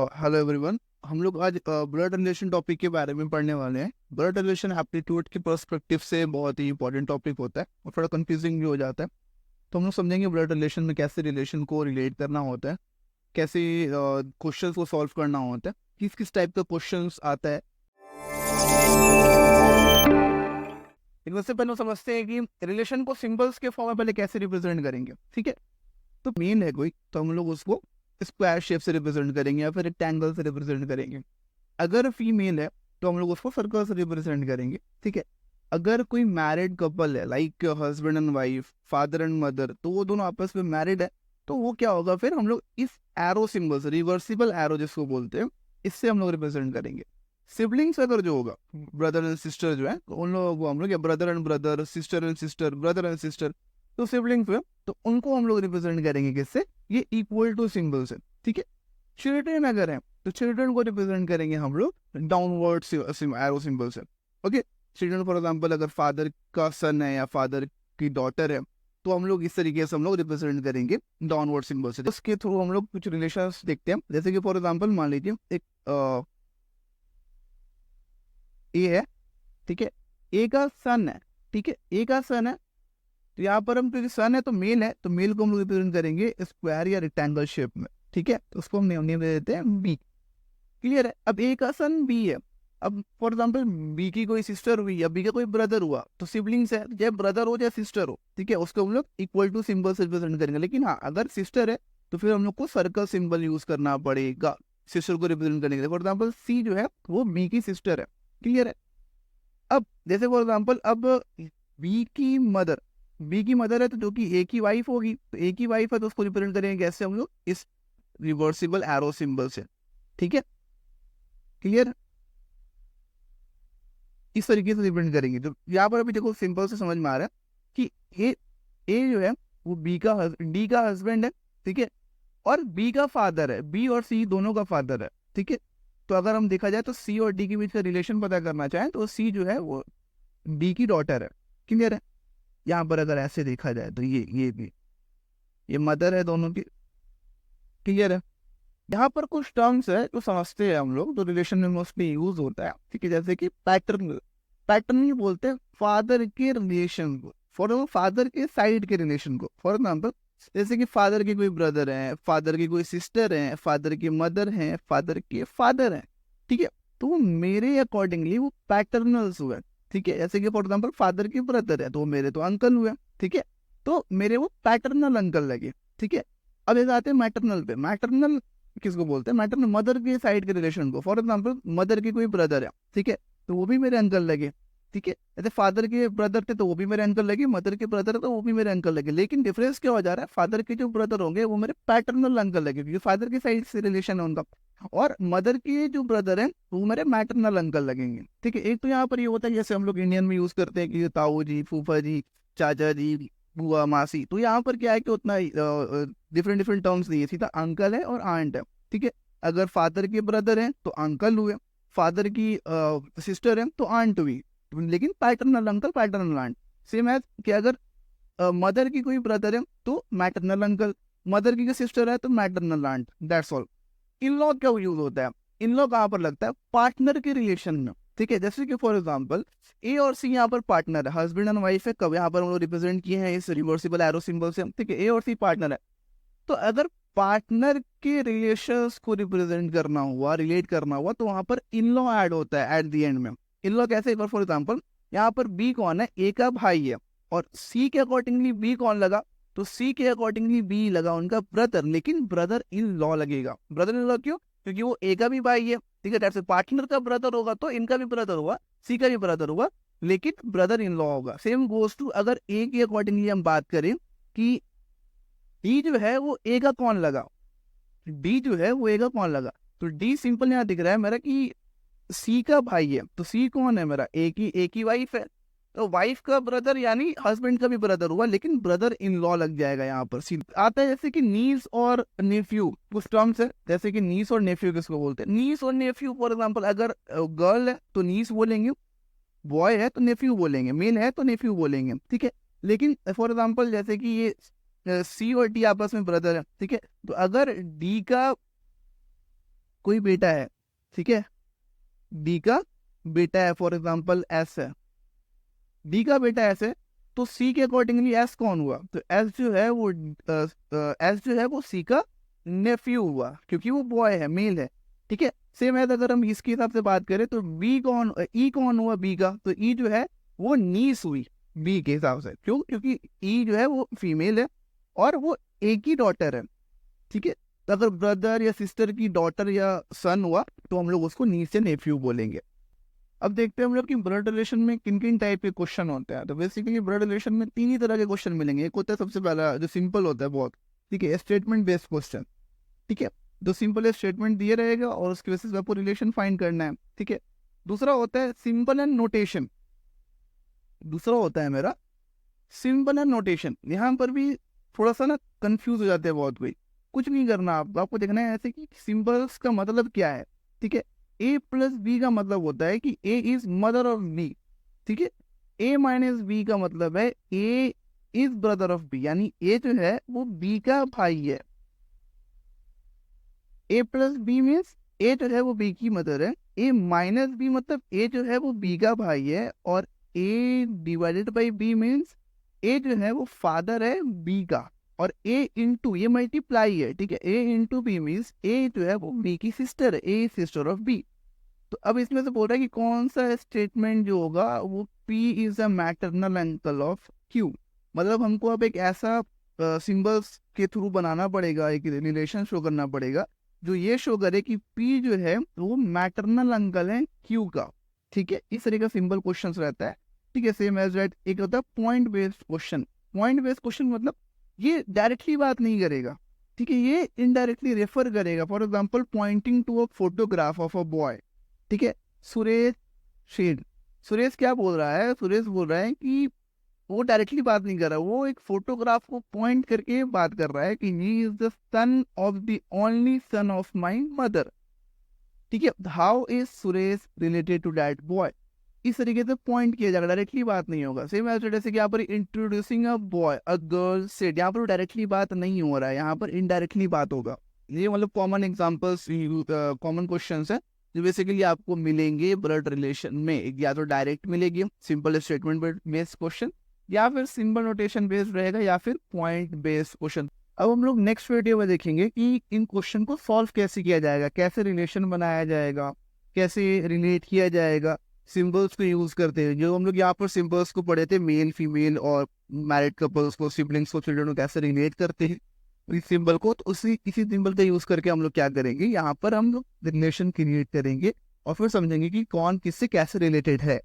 Hello everyone. हम लोग आज ब्लड रिलेशन टॉपिक के बारे में पढ़ने वाले हैं। ब्लड रिलेशन एप्टीट्यूड के पर्सपेक्टिव से बहुत ही इंपॉर्टेंट टॉपिक होता है और थोड़ा कंफ्यूजिंग भी हो जाता है। तो हम लोग समझेंगे ब्लड रिलेशन में कैसे रिलेशन को रिलेट करना होता है, कैसे क्वेश्चंस को सॉल्व करना होता है, किस किस टाइप का क्वेश्चंस आता है। लेकिन उससे पहले हम समझते हैं कि रिलेशन को सिंबल्स के फॉर्म में पहले कैसे रिप्रेजेंट करेंगे। ठीक है, तो मेन है कोई तो हम लोग उसको स्क्वायर शेप से रिप्रेजेंट करेंगे या फिर रेक्टेंगल से रिप्रेजेंट करेंगे। अगर फीमेल है तो हम लोग उसको सर्कल से रिप्रेजेंट करेंगे। ठीक है, अगर कोई मैरिड कपल है like husband and wife, father and mother, तो वो दोनों आपस में मैरिड है, तो वो क्या होगा, फिर हम लोग इस एरो सिंबल से, रिवर्सिबल एरो जिसको बोलते हैं, इससे हम लोग रिप्रेजेंट करेंगे। सिबलिंग्स अगर जो होगा, ब्रदर एंड सिस्टर जो है, तो उन लोगों को हम लोग, या brother and brother, sister and sister, brother and sister, तो सिबलिंग्स हुए, तो उनको हम लोग रिप्रेजेंट करेंगे किससे, ये इक्वल टू सिंबल से। ठीक है, चिल्ड्रन अगर है तो चिल्ड्रन को रिप्रेजेंट करेंगे हम लोग डाउनवर्ड एरो सिंबल से। ओके, चिल्ड्रन फॉर एग्जांपल अगर फादर का सन है या फादर की डॉटर है, तो हम लोग इस तरीके से हम लोग रिप्रेजेंट करेंगे डाउनवर्ड सिंबल से। उसके थ्रू हम लोग कुछ रिलेशंस देखते हैं। जैसे कि फॉर एग्जांपल मान लीजिए एक ए है। ठीक है, ए का सन है। ठीक है, ए का सन है, तो यहाँ पर हम, क्योंकि सन है तो मेल है, तो मेल को हम लोग रिप्रेजेंट करेंगे स्क्वायर या रेक्टेंगल शेप में। ठीक है, तो उसको हम नेम दे देते हैं बी। क्लियर है। अब ए का सन बी है। अब फॉर एग्जाम्पल बी की कोई सिस्टर हुई या बी का कोई ब्रदर हुआ, तो सिबलिंग्स है, चाहे ब्रदर हो चाहे सिस्टर हो। ठीक है, उसको हम लोग इक्वल टू सिंबल से रिप्रेजेंट करेंगे। लेकिन हाँ, अगर सिस्टर है तो फिर हम लोग को सर्कल सिंबल यूज करना पड़ेगा सिस्टर को रिप्रेजेंट करने के लिए। फॉर एग्जाम्पल सी जो है वो बी की सिस्टर है। क्लियर है। अब जैसे फॉर एग्जाम्पल अब बी की मदर, बी की मदर है तो जो कि ए की वाइफ होगी, तो ए की वाइफ है तो उसको रिप्रेजेंट करेंगे कैसे हम लोग, इस रिवर्सिबल एरो सिंबल से। ठीक है, क्लियर, इस तरीके से रिप्रेजेंट करेंगे। तो यहाँ पर अभी देखो सिंपल से समझ में आ रहा है कि ए जो है वो बी का डी का हस्बैंड है। ठीक है, और बी का फादर है, बी और सी दोनों का फादर है। ठीक है, तो अगर हम देखा जाए तो सी और डी के बीच का रिलेशन पता करना चाहें तो सी जो है वो डी की डॉटर है। क्लियर है। यहाँ पर अगर ऐसे देखा जाए तो ये भी, ये मदर है दोनों की। क्लियर है। यहाँ पर कुछ टर्म्स है जो समझते हैं हम लोग, तो रिलेशन में मोस्टली यूज होता है। ठीक है, जैसे कि पैटर्न, पैटर्न ही बोलते हैं फादर के रिलेशन को, फॉर फादर के साइड के रिलेशन को। फॉर एग्जाम्पल जैसे कि फादर के कोई ब्रदर है, फादर की कोई सिस्टर है, फादर की मदर है, फादर के फादर है। ठीक है, तो वो मेरे अकॉर्डिंगली वो पैटर्नल्स हुए। ठीक है, जैसे कि फॉर एग्जाम्पल फादर के ब्रदर है तो वो मेरे तो अंकल हुए। ठीक है, तो मेरे वो पैटर्नल अंकल लगे। ठीक है, अब ये आते हैं मैटरनल पे। मैटरनल किसको बोलते हैं, मैटरनल मदर के साइड के रिलेशन को। फॉर एग्जाम्पल मदर की कोई ब्रदर है, ठीक है, तो वो भी मेरे अंकल लगे। ठीक है, जैसे फादर के ब्रदर थे तो वो भी मेरे अंकल लगे, मदर के ब्रदर है तो वो भी मेरे अंकल लगे। लेकिन डिफरेंस क्या हो जा रहा है, फादर के जो ब्रदर होंगे वो मेरे पैटर्नल अंकल लगे क्योंकि फादर की साइड से रिलेशन है उनका, और मदर के जो ब्रदर हैं वो मेरे मैटरनल अंकल लगेंगे। ठीक है, एक तो यहाँ पर ये होता है जैसे हम लोग इंडियन में यूज करते हैं कि ताऊ जी, फूफा जी, चाचा जी, बुआ, मासी, तो यहाँ पर क्या है कि उतना डिफरेंट डिफरेंट टर्म्स नहीं है, सीधा अंकल है और आंट है। ठीक है, अगर फादर के ब्रदर हैं तो अंकल हुए, फादर की सिस्टर है तो आंट हुई, लेकिन paternal uncle paternal aunt. Same है कि अगर मदर की कोई ब्रदर है तो मैटरनल अंकल, मदर की सिस्टर है तो maternal aunt, that's all. In law क्या यूज होता है, इन लॉ कहाँ पर लगता है, पार्टनर के रिलेशन में। ठीक है, जैसे कि फॉर एग्जांपल ए और सी यहाँ पर पार्टनर है, हस्बैंड एंड वाइफ है, कब यहाँ पर हम लोग रिप्रेजेंट किए हैं इस रिवर्सिबल एरो सिंबल से। ठीक है, ए और सी पार्टनर है, तो अगर पार्टनर के रिलेशंस को रिप्रेजेंट करना हुआ, रिलेट करना हुआ, तो वहां पर इन लॉ ऐड होता है एट द एंड में। इन लॉ कैसे, फॉर एग्जांपल यहाँ पर बी कौन है, ए का भाई है, और सी के अकॉर्डिंगली बी कौन लगा, तो सी के अकॉर्डिंगली बी लगा उनका ब्रदर, लेकिन ब्रदर इन लॉ लगेगा। ब्रदर इन लॉ क्यों, क्योंकि वो ए का भी भाई है। ठीक है, जैसे पार्टनर का ब्रदर होगा तो इनका भी ब्रदर हुआ, सी का भी ब्रदर हुआ, लेकिन ब्रदर इन लॉ होगा। सेम गोज टू अगर ए के अकॉर्डिंगली हम बात करें कि डी जो है वो ए का कौन लगा, डी जो है वो ए का कौन लगा, तो डी सिंपल यहाँ दिख रहा है मेरा कि सी का भाई है, तो सी कौन है मेरा, ए की वाइफ है, तो वाइफ का ब्रदर यानी हस्बैंड का भी ब्रदर हुआ, लेकिन ब्रदर इन लॉ लग जाएगा। यहाँ पर सी आता है जैसे कि नीस और नेफ्यू, कुछ टर्म्स है जैसे कि नीस और नेफ्यू किसको बोलते हैं, नीस और नेफ्यू। फॉर एग्जाम्पल अगर गर्ल है तो नीस बोलेंगे, बॉय है तो नेफ्यू बोलेंगे, मेल है तो नेफ्यू बोलेंगे। ठीक है, लेकिन फॉर एग्जाम्पल जैसे कि ये सी और डी आपस में ब्रदर है। ठीक है, तो अगर डी का कोई बेटा है, ठीक है, डी का बेटा है, फॉर एग्जांपल एस है, डी का बेटा एस है, तो सी के अकॉर्डिंगली एस कौन हुआ? तो एस जो है वो एस जो है वो सी का नेफ्यू हुआ, क्योंकि वो बॉय है, मेल है, ठीक है। सेम है, अगर हम इसके हिसाब से बात करें तो बी कौन, ई कौन हुआ बी का? तो ई जो है वो नीस हुई बी के हिसाब से, क्यों? क्योंकि ई जो है वो फीमेल है और वो एक ही डॉटर है, ठीक है। तो अगर ब्रदर या सिस्टर की डॉटर या सन हुआ तो हम लोग उसको नीस या नेफ्यू बोलेंगे। अब देखते हैं हम लोग कि ब्लड रिलेशन में किन किन टाइप के क्वेश्चन होते हैं। तो बेसिकली ब्लड रिलेशन में तीन ही तरह के क्वेश्चन मिलेंगे। एक होता है सबसे पहला जो सिंपल होता है बहुत, ठीक है, स्टेटमेंट बेस्ड क्वेश्चन, ठीक है। तो सिंपल स्टेटमेंट दिए रहेगा और उसके बेसिस पे आपको रिलेशन फाइंड करना है, ठीक है। दूसरा होता है सिंपल एंड नोटेशन, दूसरा होता है मेरा सिंपल एंड नोटेशन। यहाँ पर भी थोड़ा सा ना कंफ्यूज हो जाते हैं बहुत कोई। कुछ नहीं करना, आपको देखना है ऐसे कि सिंबल्स का मतलब क्या है, ठीक है। ए प्लस बी का मतलब होता है कि ए इज मदर ऑफ बी, ठीक है। ए माइनस बी का मतलब है ए इज ब्रदर ऑफ बी, यानी ए जो है वो बी का भाई है। ए प्लस बी मीन्स ए जो है वो बी की मदर है, ए माइनस बी मतलब ए जो है वो बी का भाई है, और ए डिवाइडेड बाई बी मीन्स ए जो है वो फादर है बी का, और ए इंटू ये मल्टीप्लाई है, ठीक है। ए इंटू बी मीन्स ए जो है वो बी की सिस्टर है, ए सिस्टर ऑफ बी। तो अब इसमें से बोल रहा है कि कौन सा स्टेटमेंट जो होगा वो P is a maternal uncle of Q। मतलब हमको अब एक ऐसा सिंबल्स के थ्रू बनाना पड़ेगा, एक रिलेशन शो करना पड़ेगा जो ये शो करे कि P जो है वो मैटरनल अंकल है Q का, ठीक है। इस तरह का सिंबल क्वेश्चन रहता है, ठीक है। सेम एज दैट एक होता है point based question. Point based question मतलब ये डायरेक्टली बात नहीं करेगा, ठीक है, ये इनडायरेक्टली रेफर करेगा। For example pointing to a photograph of a boy, ठीक है। सुरेश शेड, सुरेश क्या बोल रहा है? सुरेश बोल रहा है कि वो डायरेक्टली बात नहीं कर रहा, वो एक फोटोग्राफ को पॉइंट करके बात कर रहा है कि he is the son of the only son of my mother, ठीक है। How is Suresh related to that boy? इस तरीके से पॉइंट किया जाएगा, डायरेक्टली बात नहीं होगा। सेम ऐसे जैसे कि यहाँ पर introducing a boy a girl said, यहाँ पर डायरेक्टली बात नहीं हो रहा है, यहाँ पर इनडायरेक्टली बात होगा। ये मतलब कॉमन एग्जांपल्स, कॉमन क्वेश्चंस है जो बेसिकली आपको मिलेंगे ब्लड रिलेशन में। या तो डायरेक्ट मिलेगी सिंपल स्टेटमेंट बेस्ड क्वेश्चन, या फिर सिंबल नोटेशन बेस्ड रहेगा, या फिर पॉइंट बेस्ड क्वेश्चन। अब हम लोग नेक्स्ट वीडियो में देखेंगे कि इन क्वेश्चन को सॉल्व कैसे किया जाएगा, कैसे रिलेशन बनाया जाएगा, कैसे रिलेट किया जाएगा सिंबल्स को यूज करते हैं। जो हम लोग यहाँ पर सिंबल्स को पढ़े थे, मेल फीमेल और मैरिड कपल्स को, सिबलिंग्स को, चिल्ड्रन को कैसे रिलेट करते हैं इस सिंबल को, तो इसी सिंबल का यूज करके हम लोग क्या करेंगे, यहाँ पर हम लोग रिलेशन क्रिएट करेंगे और फिर समझेंगे कि कौन किससे कैसे रिलेटेड है।